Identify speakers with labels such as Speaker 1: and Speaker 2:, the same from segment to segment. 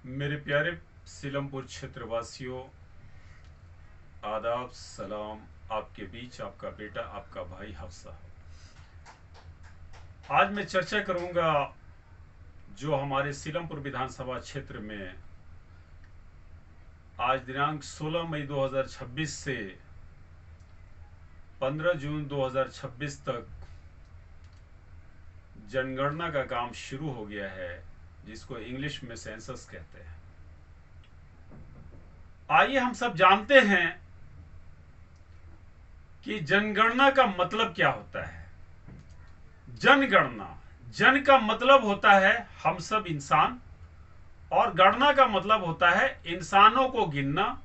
Speaker 1: मेरे प्यारे सीलमपुर क्षेत्रवासियों, आदाब सलाम। आपके बीच आपका बेटा, आपका भाई हफ्सा। आज मैं चर्चा करूंगा जो हमारे सीलमपुर विधानसभा क्षेत्र में आज दिनांक 16 मई 2026 से 15 जून 2026 तक जनगणना का काम शुरू हो गया है, जिसको इंग्लिश में सेंसस कहते हैं। आइए हम सब जानते हैं कि जनगणना का मतलब क्या होता है। जनगणना, जन का मतलब होता है हम सब इंसान, और गणना का मतलब होता है इंसानों को गिनना,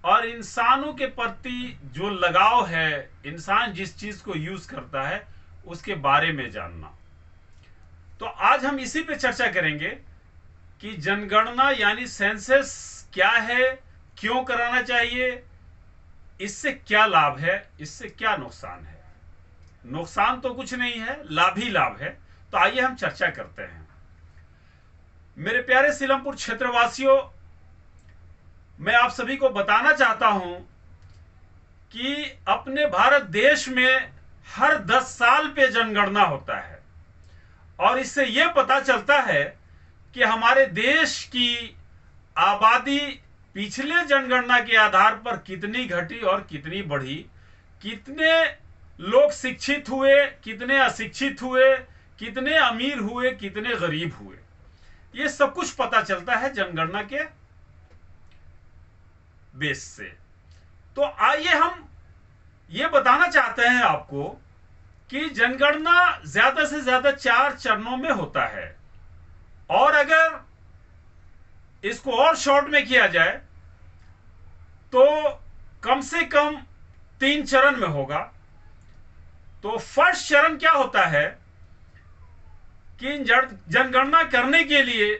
Speaker 1: और इंसानों के प्रति जो लगाव है, इंसान जिस चीज को यूज करता है उसके बारे में जानना। तो आज हम इसी पे चर्चा करेंगे कि जनगणना यानी सेंसस क्या है, क्यों कराना चाहिए, इससे क्या लाभ है, इससे क्या नुकसान है। नुकसान तो कुछ नहीं है, लाभ ही लाभ है। तो आइए हम चर्चा करते हैं। मेरे प्यारे सीलमपुर क्षेत्रवासियों, मैं आप सभी को बताना चाहता हूं कि अपने भारत देश में हर 10 साल पे जनगणना होता है, और इससे यह पता चलता है कि हमारे देश की आबादी पिछले जनगणना के आधार पर कितनी घटी और कितनी बढ़ी, कितने लोग शिक्षित हुए, कितने अशिक्षित हुए, कितने अमीर हुए, कितने गरीब हुए। ये सब कुछ पता चलता है जनगणना के बेस से। तो आइए हम ये बताना चाहते हैं आपको कि जनगणना ज्यादा से ज्यादा 4 चरणों में होता है, और अगर इसको और शॉर्ट में किया जाए तो कम से कम 3 चरण में होगा। तो फर्स्ट चरण क्या होता है कि जनगणना करने के लिए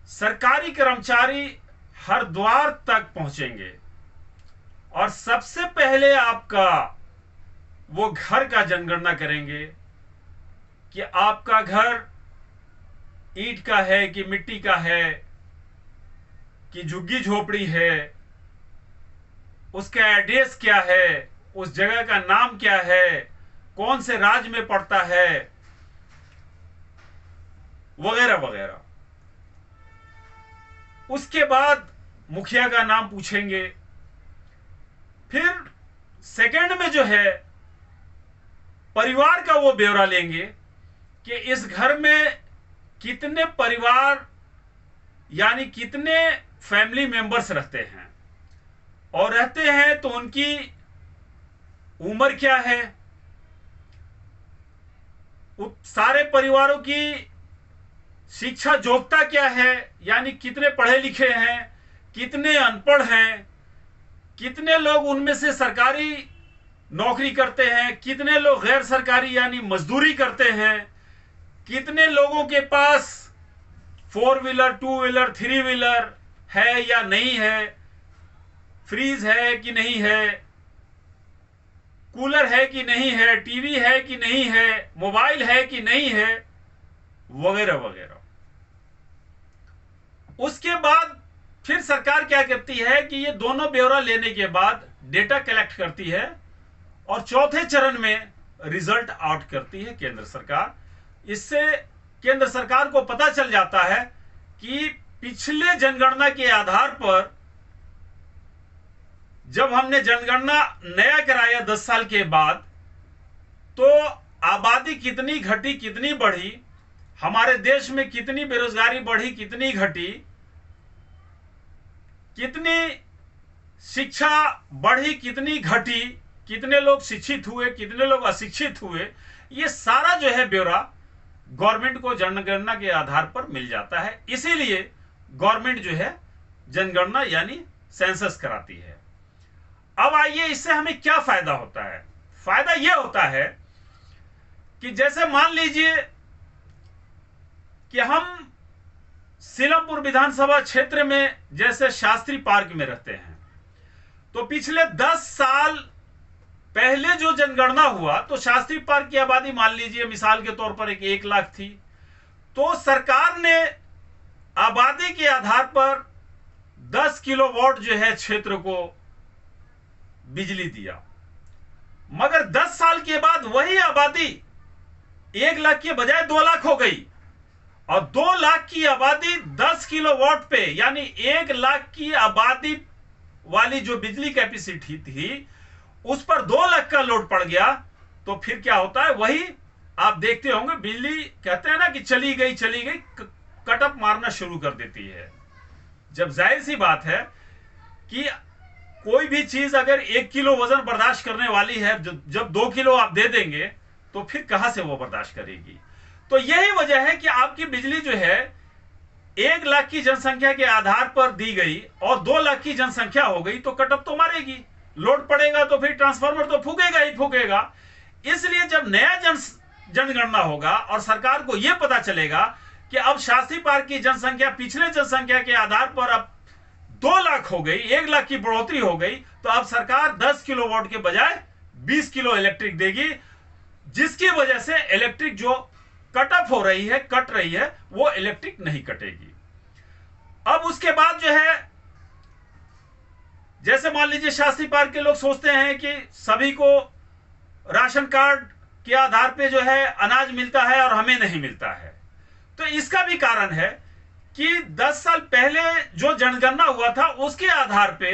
Speaker 1: सरकारी कर्मचारी हर द्वार तक पहुंचेंगे, और सबसे पहले आपका वो घर का जनगणना करेंगे कि आपका घर ईंट का है कि मिट्टी का है कि झुग्गी झोपड़ी है, उसका एड्रेस क्या है, उस जगह का नाम क्या है, कौन से राज्य में पड़ता है, वगैरह वगैरह। उसके बाद मुखिया का नाम पूछेंगे। फिर सेकंड में जो है परिवार का वो ब्यौरा लेंगे कि इस घर में कितने परिवार यानी कितने फैमिली मेंबर्स रहते हैं, और रहते हैं तो उनकी उम्र क्या है, सारे परिवारों की शिक्षा योग्यता क्या है, यानी कितने पढ़े लिखे हैं, कितने अनपढ़ हैं, कितने लोग उनमें से सरकारी नौकरी करते हैं, कितने लोग गैर सरकारी यानी मजदूरी करते हैं, कितने लोगों के पास 4 व्हीलर 2 व्हीलर 3 व्हीलर है या नहीं है, फ्रीज है कि नहीं है, कूलर है कि नहीं है, टीवी है कि नहीं है, मोबाइल है कि नहीं है, वगैरह वगैरह। उसके बाद फिर सरकार क्या करती है कि ये दोनों ब्यौरा लेने के बाद डेटा कलेक्ट करती है, और चौथे चरण में रिजल्ट आउट करती है केंद्र सरकार। इससे केंद्र सरकार को पता चल जाता है कि पिछले जनगणना के आधार पर जब हमने जनगणना नया कराया 10 साल के बाद, तो आबादी कितनी घटी, कितनी बढ़ी, हमारे देश में कितनी बेरोजगारी बढ़ी, कितनी घटी, कितनी शिक्षा बढ़ी, कितनी घटी, कितने लोग शिक्षित हुए, कितने लोग अशिक्षित हुए, ये सारा जो है ब्यौरा गवर्नमेंट को जनगणना के आधार पर मिल जाता है। इसीलिए गवर्नमेंट जो है जनगणना यानी सेंसस कराती है। अब आइए इससे हमें क्या फायदा होता है। फायदा यह होता है कि जैसे मान लीजिए कि हम सीलमपुर विधानसभा क्षेत्र में जैसे शास्त्री पार्क में रहते हैं, तो पिछले 10 साल पहले जो जनगणना हुआ तो शास्त्री पार्क की आबादी मान लीजिए मिसाल के तौर पर 1 लाख थी। तो सरकार ने आबादी आबादी के आधार पर 10 किलोवाट जो है क्षेत्र को बिजली दिया, मगर 10 साल के बाद वही आबादी 1 लाख के बजाय 2 लाख हो गई, और 2 लाख की आबादी 10 किलोवाट पे, यानी 1 लाख की आबादी वाली जो बिजली कैपेसिटी थी उस पर 2 लाख का लोड पड़ गया। तो फिर क्या होता है, वही आप देखते होंगे, बिजली कहते हैं ना कि चली गई कटअप मारना शुरू कर देती है। जब जाहिर सी बात है कि कोई भी चीज अगर 1 किलो वजन बर्दाश्त करने वाली है, जब 2 किलो आप दे देंगे तो फिर कहां से वो बर्दाश्त करेगी। तो यही वजह है कि आपकी बिजली जो है 1 लाख की जनसंख्या के आधार पर दी गई और 2 लाख की जनसंख्या हो गई तो कटअप तो मारेगी, लोड पड़ेगा तो फिर ट्रांसफार्मर तो फूकेगा ही फूकेगा। इसलिए जब नया जनगणना होगा और सरकार को यह पता चलेगा कि अब शास्त्री पार्क की जनसंख्या पिछले जनसंख्या के आधार पर अब 2 लाख हो गई, 1 लाख की बढ़ोतरी हो गई, तो अब सरकार 10 किलोवाट के बजाय 20 किलो इलेक्ट्रिक देगी, जिसकी वजह से इलेक्ट्रिक जो कट रही है वो इलेक्ट्रिक नहीं कटेगी। अब उसके बाद जो है, जैसे मान लीजिए शास्त्री पार्क के लोग सोचते हैं कि सभी को राशन कार्ड के आधार पे जो है अनाज मिलता है और हमें नहीं मिलता है, तो इसका भी कारण है कि 10 साल पहले जो जनगणना हुआ था उसके आधार पे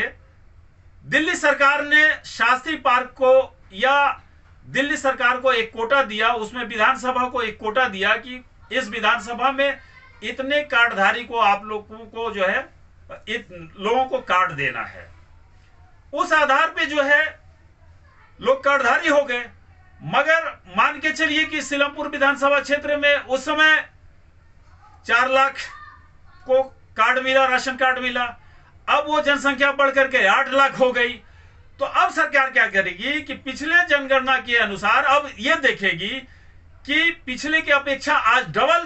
Speaker 1: दिल्ली सरकार ने शास्त्री पार्क को, या दिल्ली सरकार को एक कोटा दिया, उसमें विधानसभा को एक कोटा दिया कि इस विधानसभा में इतने कार्डधारी को, आप लोगों को जो है लोगों को कार्ड देना है। उस आधार पे जो है लोग कार्डधारी हो गए, मगर मान के चलिए कि सीलमपुर विधानसभा क्षेत्र में उस समय 4 लाख को कार्ड मिला, राशन कार्ड मिला, अब वो जनसंख्या बढ़ करके 8 लाख हो गई। तो अब सरकार क्या करेगी कि पिछले जनगणना के अनुसार अब ये देखेगी कि पिछले की अपेक्षा आज डबल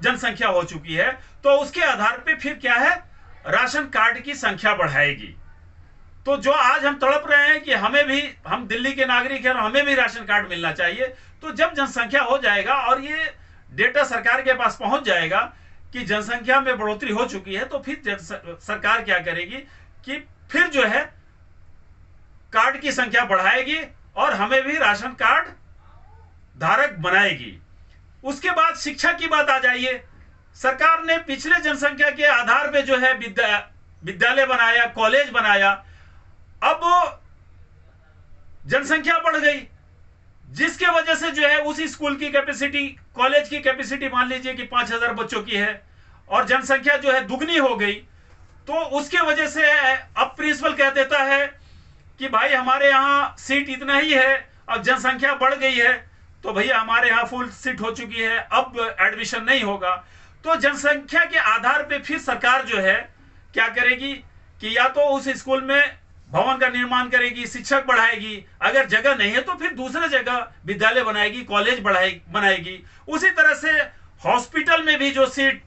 Speaker 1: जनसंख्या हो चुकी है, तो उसके आधार पे फिर क्या है, राशन कार्ड की संख्या बढ़ाएगी। तो जो आज हम तड़प रहे हैं कि हम दिल्ली के नागरिक हैं और हमें भी राशन कार्ड मिलना चाहिए, तो जब जनसंख्या हो जाएगा और ये डेटा सरकार के पास पहुंच जाएगा कि जनसंख्या में बढ़ोतरी हो चुकी है, तो फिर सरकार क्या करेगी कि फिर जो है कार्ड की संख्या बढ़ाएगी और हमें भी राशन कार्ड धारक बनाएगी। उसके बाद शिक्षा की बात आ जाइए, सरकार ने पिछले जनसंख्या के आधार पे जो है विद्यालय बनाया, कॉलेज बनाया, अब जनसंख्या बढ़ गई, जिसके वजह से जो है उसी स्कूल की कैपेसिटी, कॉलेज की कैपेसिटी मान लीजिए कि 5000 बच्चों की है और जनसंख्या जो है दुगनी हो गई, तो उसके वजह से अब प्रिंसिपल कह देता है कि भाई हमारे यहां सीट इतना ही है, अब जनसंख्या बढ़ गई है तो भैया हमारे यहां फुल सीट हो चुकी है, अब एडमिशन नहीं होगा। तो जनसंख्या के आधार पे फिर सरकार जो है क्या करेगी कि या तो उस स्कूल में भवन का निर्माण करेगी, शिक्षक बढ़ाएगी, अगर जगह नहीं है तो फिर दूसरे जगह विद्यालय बनाएगी, कॉलेज बनाएगी। उसी तरह से हॉस्पिटल में भी जो सीट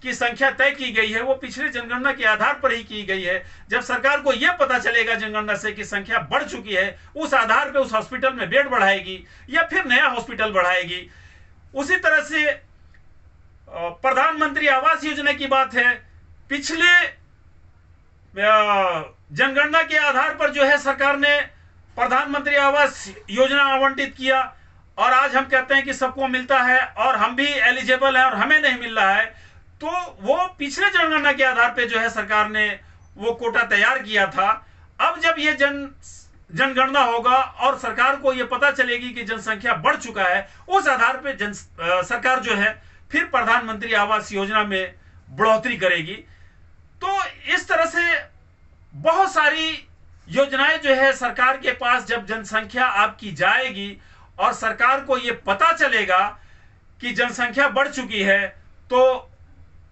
Speaker 1: की संख्या तय की गई है वो पिछले जनगणना के आधार पर ही की गई है। जब सरकार को यह पता चलेगा जनगणना से कि संख्या बढ़ चुकी है, उस आधार पर उस हॉस्पिटल में बेड बढ़ाएगी या फिर नया हॉस्पिटल बढ़ाएगी। उसी तरह से प्रधानमंत्री आवास योजना की बात है, पिछले जनगणना के आधार पर जो है सरकार ने प्रधानमंत्री आवास योजना आवंटित किया और आज हम कहते हैं कि सबको मिलता है और हम भी एलिजिबल हैं और हमें नहीं मिल रहा है। तो वो पिछले जनगणना के आधार पे जो है सरकार ने वो कोटा तैयार किया था। अब जब ये जनगणना होगा और सरकार को ये पता चलेगी कि जनसंख्या बढ़ चुका है, उस आधार पे सरकार जो है फिर प्रधानमंत्री आवास योजना में बढ़ोतरी करेगी। तो इस तरह से बहुत सारी योजनाएं जो है सरकार के पास, जब जनसंख्या आपकी जाएगी और सरकार को यह पता चलेगा कि जनसंख्या बढ़ चुकी है, तो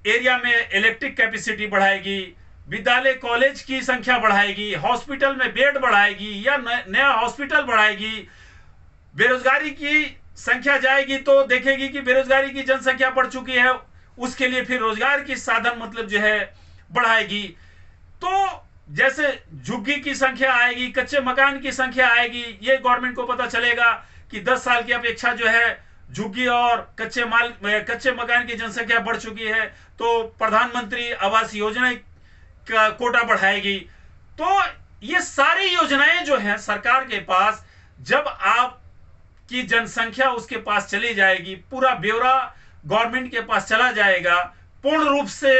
Speaker 1: एरिया में इलेक्ट्रिक कैपेसिटी बढ़ाएगी, विद्यालय कॉलेज की संख्या बढ़ाएगी, हॉस्पिटल में बेड बढ़ाएगी या नया हॉस्पिटल बढ़ाएगी। बेरोजगारी की संख्या जाएगी तो देखेगी कि बेरोजगारी की जनसंख्या बढ़ चुकी है, उसके लिए फिर रोजगार की साधन मतलब जो है बढ़ाएगी। तो जैसे झुग्गी की संख्या आएगी, कच्चे मकान की संख्या आएगी, ये गवर्नमेंट को पता चलेगा कि 10 साल की अपेक्षा जो है झुग्गी और कच्चे मकान की जनसंख्या बढ़ चुकी है, तो प्रधानमंत्री आवास योजना का कोटा बढ़ाएगी। तो ये सारी योजनाएं जो हैं सरकार के पास, जब आपकी जनसंख्या उसके पास चली जाएगी, पूरा ब्यौरा गवर्नमेंट के पास चला जाएगा, पूर्ण रूप से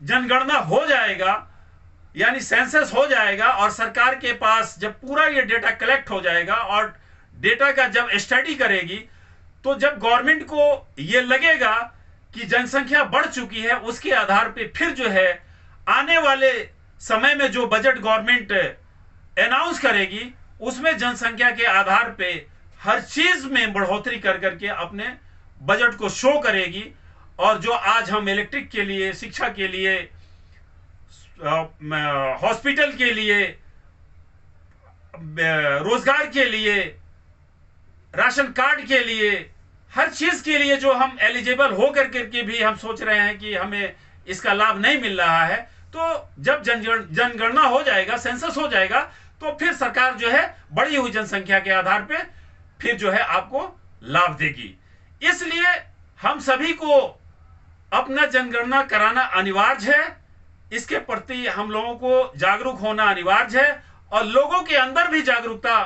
Speaker 1: जनगणना हो जाएगा, यानी सेंसस हो जाएगा, और सरकार के पास जब पूरा ये डेटा कलेक्ट हो जाएगा और डेटा का जब स्टडी करेगी, तो जब गवर्नमेंट को ये लगेगा कि जनसंख्या बढ़ चुकी है, उसके आधार पे फिर जो है आने वाले समय में जो बजट गवर्नमेंट अनाउंस करेगी, उसमें जनसंख्या के आधार पे हर चीज में बढ़ोतरी कर करके अपने बजट को शो करेगी। और जो आज हम इलेक्ट्रिक के लिए, शिक्षा के लिए, हॉस्पिटल के लिए, रोजगार के लिए, राशन कार्ड के लिए, हर चीज के लिए जो हम एलिजिबल हो करके भी हम सोच रहे हैं कि हमें इसका लाभ नहीं मिल रहा है, तो जब जनगणना हो जाएगा, सेंसस हो जाएगा, तो फिर सरकार जो है बढ़ी हुई जनसंख्या के आधार पे फिर जो है आपको लाभ देगी। इसलिए हम सभी को अपना जनगणना कराना अनिवार्य है, इसके प्रति हम लोगों को जागरूक होना अनिवार्य है, और लोगों के अंदर भी जागरूकता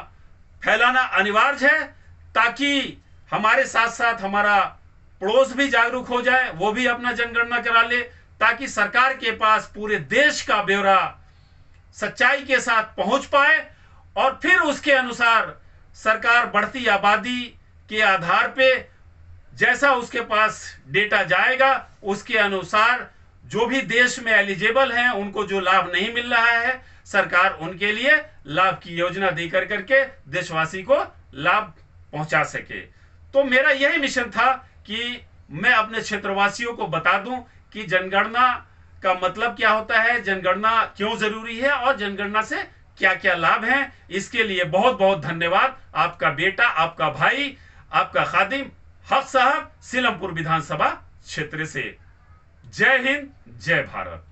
Speaker 1: फैलाना अनिवार्य है, ताकि हमारे साथ साथ हमारा पड़ोस भी जागरूक हो जाए, वो भी अपना जनगणना करा ले, ताकि सरकार के पास पूरे देश का ब्यौरा सच्चाई के साथ पहुंच पाए, और फिर उसके अनुसार सरकार बढ़ती आबादी के आधार पे जैसा उसके पास डेटा जाएगा, उसके अनुसार जो भी देश में एलिजिबल हैं, उनको जो लाभ नहीं मिल रहा है, सरकार उनके लिए लाभ की योजना देकर करके देशवासी को लाभ पहुंचा सके। तो मेरा यही मिशन था कि मैं अपने क्षेत्रवासियों को बता दूं कि जनगणना का मतलब क्या होता है, जनगणना क्यों जरूरी है, और जनगणना से क्या क्या लाभ हैं। इसके लिए बहुत बहुत धन्यवाद। आपका बेटा, आपका भाई, आपका खादिम हक साहब, सीलमपुर विधानसभा क्षेत्र से। जय हिंद, जय भारत।